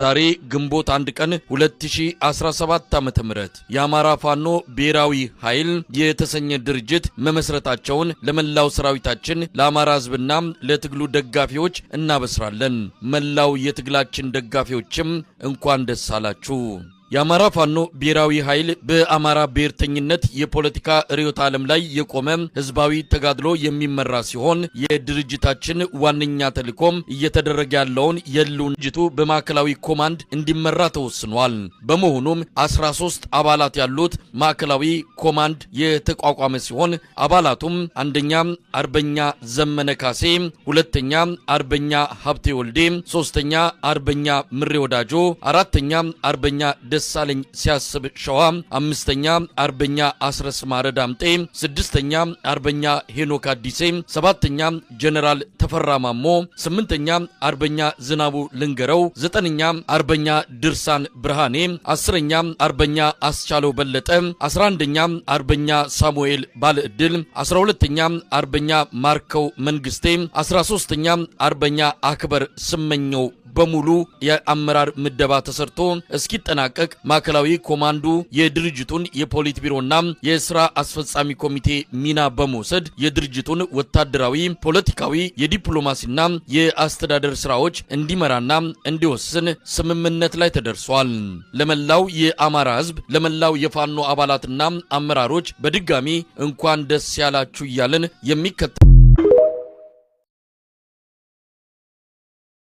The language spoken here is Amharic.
ዛሬ ግንቦት 1 ቀን 2017 ዓ.ም የአማራ ፋኖ ብሔራዊ ኃይል የተሰኘ ድርጅት መመስረታቸውን ለመላው ሰራዊታችን ለአማራ ሕዝብና ለትግሉ ደጋፊዎች እናበስራለን። መላው የትግላችን ደጋፊዎችም እንኳን ደስ አላችሁ። የአማራ ፋኖ ብሔራዊ ኃይል በአማራ ብሔርተኝነት የፖለቲካ ርዕዮተ ዓለም ላይ የቆመ ህዝባዊ ተጋድሎ የሚመራ ሲሆን የድርጅታችን ዋነኛ ተልዕኮም እየተደረገ ያለውን የህልውናው በማዕከላዊ ኮማንድ እንዲመራ ተወስኗል። በመሆኑም 13 አባላት ያሉት ማዕከላዊ ኮማንድ የተቋቋመ ሲሆን አባላቱም አንደኛ አርበኛ ዘመነ ካሴ፣ ሁለተኛ አርበኛ ሀብቴ ወልዴ፣ ሶስተኛ አርበኛ ምሬ ወዳጆ፣ አራተኛ አርበኛ ደሳለኝ ሲያስብ ሸዋ፣ አምስተኛ አርበኛ አስረስ ማረ ዳምጤ፣ ስድስተኛ አርበኛ ሄኖክ አዲሴ፣ ሰባተኛ ጀነራል ተፈራ ማሞ፣ ስምንተኛ አርበኛ ዝናቡ ልንገረው፣ ዘጠነኛ አርበኛ ድርሳን ብርሃኔ፣ አስረኛ አርበኛ አስቻለው በለጠ፣ 11ኛ አርበኛ ሳሙኤል ባለዕድል፣ 12ኛ አርበኛ ማርከው መንግስቴ፣ 13ኛ አርበኛ አክበር ስመኘው በሙሉ የአመራር ምደባ ተሰርቶ እስኪጠናቀቅ ማዕከላዊ ኮማንዱ የድርጅቱን የፖሊት ቢሮና የሥራ አስፈጻሚ ኮሚቴ ሚና በመውሰድ የድርጅቱን ወታደራዊ፣ ፖለቲካዊ፣ የዲፕሎማሲና የአስተዳደር ስራዎች እንዲመራና እንዲወስን ስምምነት ላይ ተደርሷል። ለመላው የአማራ ሕዝብ፣ ለመላው የፋኖ አባላትና አመራሮች በድጋሚ እንኳን ደስ ያላችሁ እያልን የሚከተለው